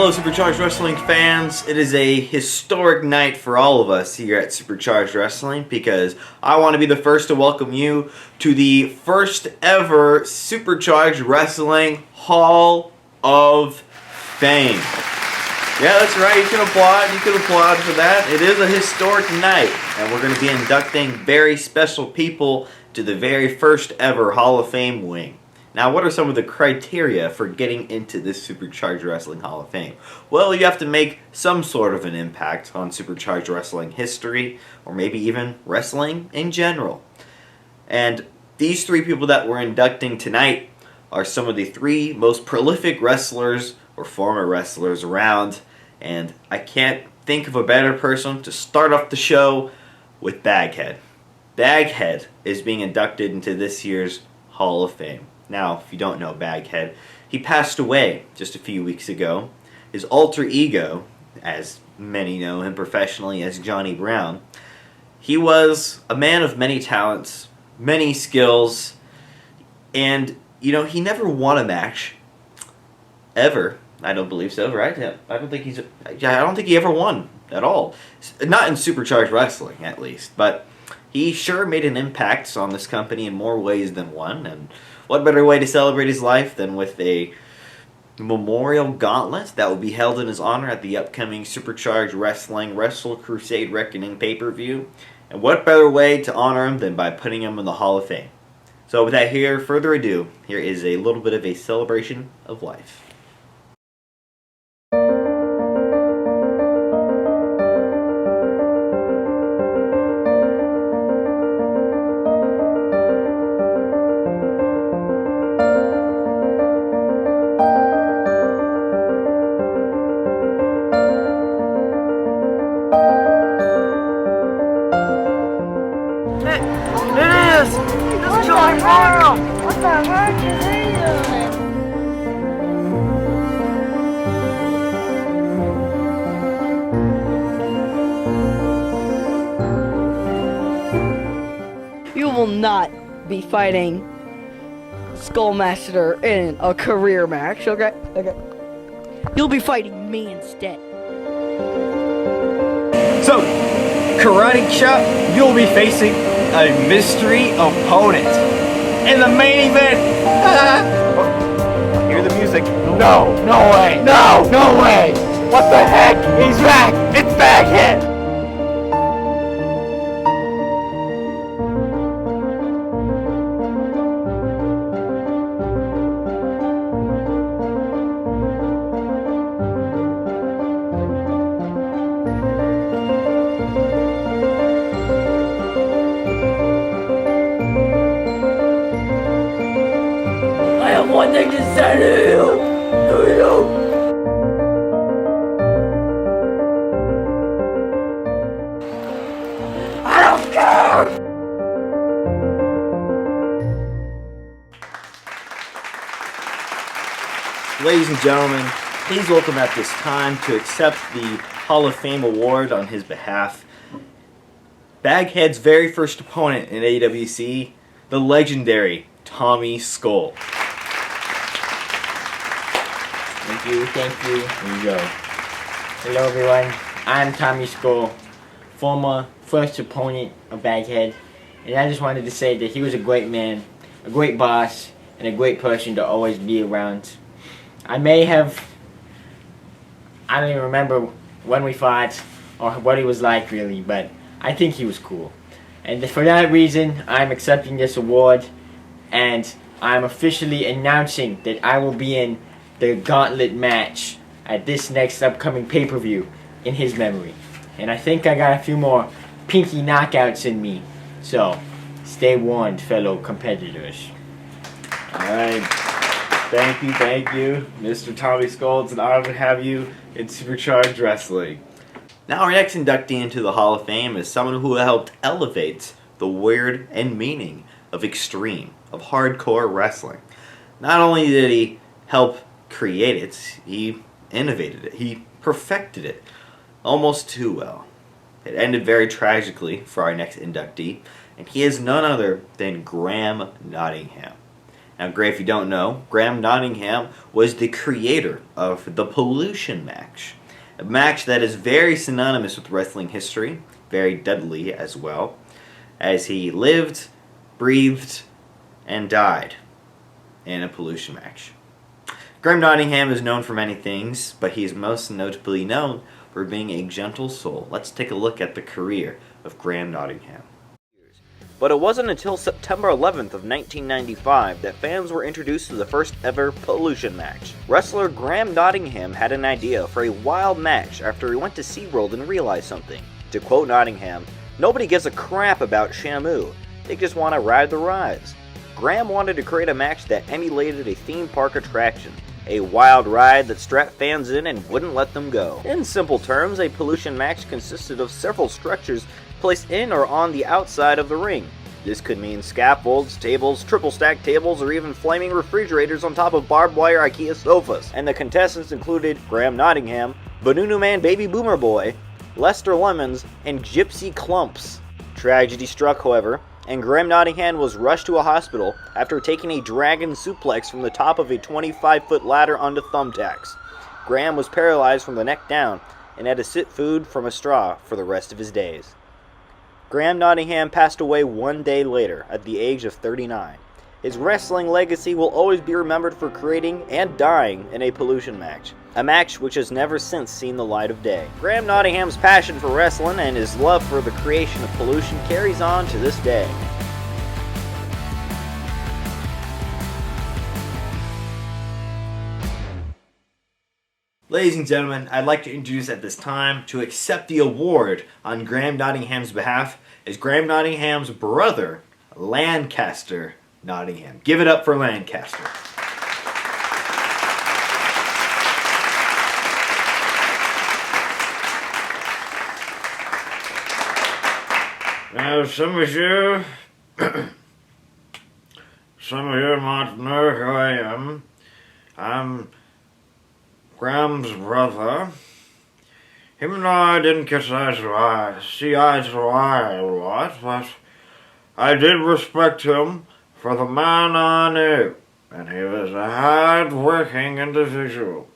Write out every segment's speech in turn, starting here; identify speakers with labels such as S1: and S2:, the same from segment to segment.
S1: Hello Supercharged Wrestling fans, it is a historic night for all of us here at Supercharged Wrestling because I want to be the first to welcome you to the first ever Supercharged Wrestling Hall of Fame. Yeah, that's right, you can applaud for that. It is a historic night and we're going to be inducting very special people to the very first ever Hall of Fame wing. Now, what are some of the criteria for getting into this Supercharged Wrestling Hall of Fame? Well, you have to make some sort of an impact on Supercharged Wrestling history, or maybe even wrestling in general. And these three people that we're inducting tonight are some of the three most prolific wrestlers or former wrestlers around, and I can't think of a better person to start off the show with Baghead. Baghead is being inducted into this year's Hall of Fame. Now, if you don't know Baghead, he passed away just a few weeks ago. His alter ego, as many know him professionally as Johnny Brown, he was a man of many talents, many skills, and, he never won a match. Ever. I don't believe so, right? I don't think he ever won at all. Not in Supercharged Wrestling, at least, but he sure made an impact on this company in more ways than one, and what better way to celebrate his life than with a memorial gauntlet that will be held in his honor at the upcoming Supercharged Wrestling Wrestle Crusade Reckoning pay-per-view. And what better way to honor him than by putting him in the Hall of Fame. So without further ado, here is a little bit of a celebration of life.
S2: What the heck is he doing?
S3: You will not be fighting Skullmaster in a career match, okay? You'll be fighting me instead.
S4: So, Karate Chop, you'll be facing a mystery opponent. In the main event, hear the music. No way. No way. What the heck? He's back. It's Baghead. I have one thing to say to you. I don't care.
S1: Ladies and gentlemen, please welcome at this time to accept the Hall of Fame award on his behalf, Baghead's very first opponent in AWC, the legendary Tommy Skull.
S5: Thank you. Here you go. Hello everyone, I'm Tommy Skull, former first opponent of Baghead, and I just wanted to say that he was a great man, a great boss, and a great person to always be around. I don't even remember when we fought or what he was like really, but I think he was cool. And for that reason, I'm accepting this award, and I'm officially announcing that I will be in the gauntlet match at this next upcoming pay-per-view in his memory. And I think I got a few more pinky knockouts in me, so stay warned, fellow competitors.
S1: Alright, thank you, Mr. Tommy Skull. It's an honor to have you in Supercharged Wrestling. Now our next inductee into the Hall of Fame is someone who helped elevate the word and meaning of extreme, of hardcore wrestling. Not only did he help create it, he innovated it, he perfected it almost too well. It ended very tragically for our next inductee, and he is none other than Graham Nottingham. Now, Gray, if you don't know, Graham Nottingham was the creator of the Pollution match. A match that is very synonymous with wrestling history, very deadly as well, as he lived, breathed, and died in a pollution match. Graham Nottingham is known for many things, but he is most notably known for being a gentle soul. Let's take a look at the career of Graham Nottingham. But it wasn't until September 11th of 1995 that fans were introduced to the first ever pollution match. Wrestler Graham Nottingham had an idea for a wild match after he went to SeaWorld and realized something. To quote Nottingham, "Nobody gives a crap about Shamu. They just want to ride the rides." Graham wanted to create a match that emulated a theme park attraction, a wild ride that strapped fans in and wouldn't let them go. In simple terms, a pollution match consisted of several structures placed in or on the outside of the ring. This could mean scaffolds, tables, triple stacked tables, or even flaming refrigerators on top of barbed wire IKEA sofas. And the contestants included Graham Nottingham, Banunu Man Baby Boomer Boy, Lester Lemons, and Gypsy Clumps. Tragedy struck, however, and Graham Nottingham was rushed to a hospital after taking a dragon suplex from the top of a 25-foot ladder onto thumbtacks. Graham was paralyzed from the neck down and had to sip food from a straw for the rest of his days. Graham Nottingham passed away one day later at the age of 39. His wrestling legacy will always be remembered for creating and dying in a pollution match, a match which has never since seen the light of day. Graham Nottingham's passion for wrestling and his love for the creation of pollution carries on to this day. Ladies and gentlemen, I'd like to introduce at this time to accept the award on Graham Nottingham's behalf is Graham Nottingham's brother, Lancaster Nottingham. Give it up for Lancaster.
S6: Now, some of you might know who I am. I'm Graham's brother. Him and I didn't see eye to eye a lot, but I did respect him for the man I knew, and he was a hard-working individual.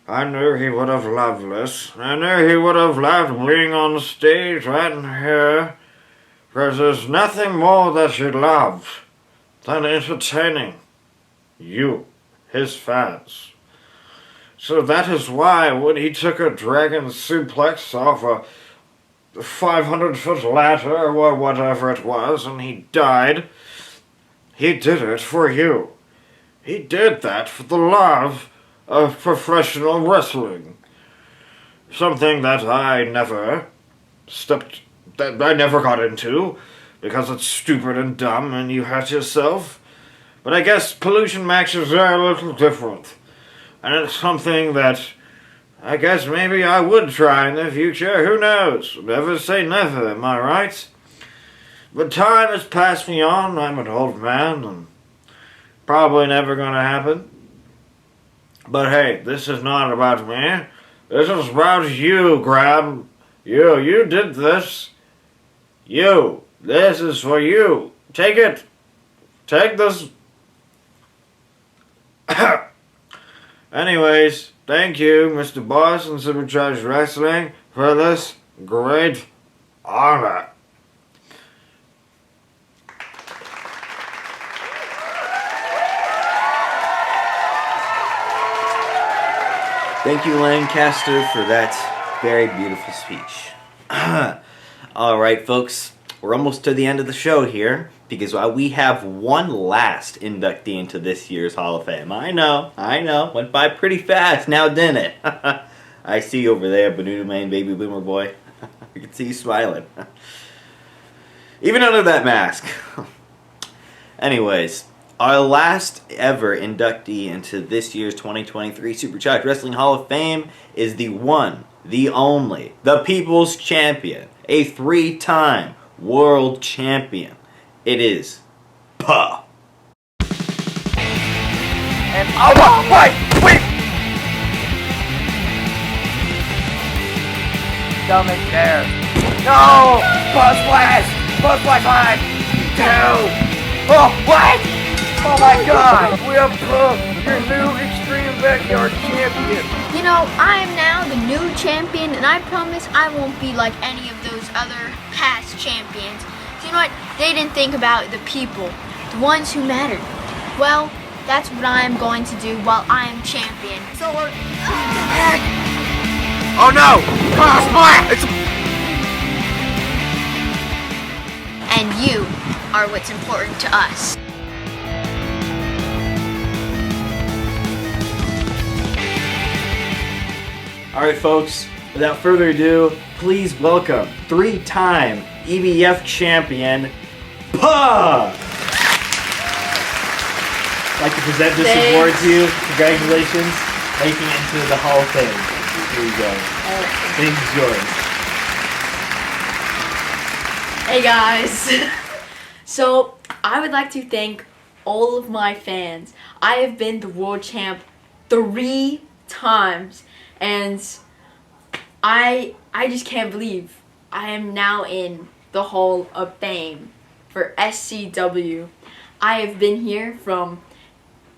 S6: I knew he would have loved this. I knew he would have loved being on stage right in here, because there's nothing more that he loved than entertaining you, his fans. So that is why when he took a dragon suplex off a 500-foot ladder or whatever it was and he died, he did it for you. He did that for the love of professional wrestling. Something that I never got into because it's stupid and dumb and you hurt yourself. But I guess pollution matches are a little different. And it's something that I guess maybe I would try in the future. Who knows? Never say never, am I right? But time has passed me on. I'm an old man and probably never gonna happen. But hey, this is not about me. This is about you, Graham. You did this. This is for you. Take it. Take this. Anyways, thank you, Mr. Boss and Supercharged Wrestling, for this great honor.
S1: Thank you, Lancaster, for that very beautiful speech. Alright, folks, we're almost to the end of the show here, because we have one last inductee into this year's Hall of Fame. I know, went by pretty fast now, didn't it? I see you over there, Banunu Man Baby Boomer Boy. I can see you smiling. Even under that mask. Anyways, our last ever inductee into this year's 2023 Supercharged Wrestling Hall of Fame is the one, the only, the People's Champion, a 3-time World Champion. It is Puh.
S4: And wait! Stomach there. No! Buzz blast! 1, 2, Oh, what? Oh my god! We have your new Extreme Backyard Champion!
S2: You know, I am now the new champion, and I promise I won't be like any of those other past champions. You know what? They didn't think about the people, the ones who mattered. Well, that's what I am going to do while I am champion. So
S4: Oh no! It's
S2: and you are what's important to us.
S1: Alright folks, without further ado, please welcome 3-time EBF champion, Puh! I'd like to present this award to you. Congratulations, making it into the Hall of Fame. Here you go. Thank you, yours.
S7: Hey guys! So, I would like to thank all of my fans. I have been the world champ 3 times, and I just can't believe I am now in the Hall of Fame for SCW. I have been here from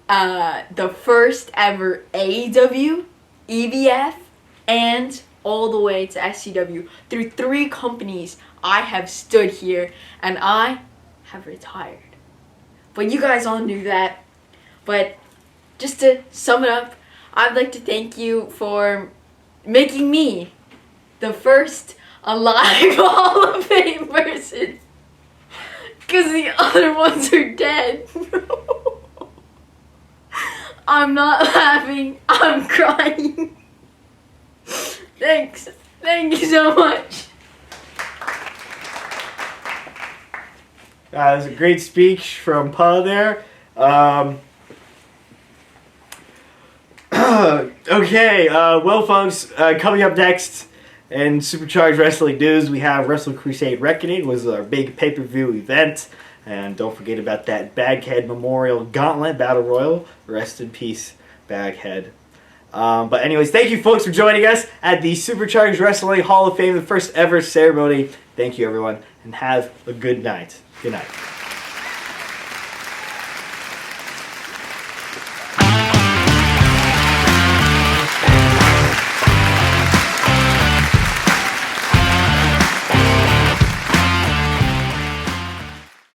S7: the first ever AEW, EBF, and all the way to SCW. Through 3 companies, I have stood here, and I have retired. But you guys all knew that. But just to sum it up, I'd like to thank you for making me the first alive Hall of Fame person. Because the other ones are dead. I'm not laughing, I'm crying. Thanks. Thank you so much.
S1: That was a great speech from Puh there. Okay, well folks, coming up next in Supercharged Wrestling News, we have Wrestle Crusade Reckoning, was our big pay-per-view event. And don't forget about that Baghead Memorial Gauntlet Battle Royal. Rest in peace, Baghead. But anyways, thank you folks for joining us at the Supercharged Wrestling Hall of Fame, the first ever ceremony. Thank you everyone, and have a good night. Good night.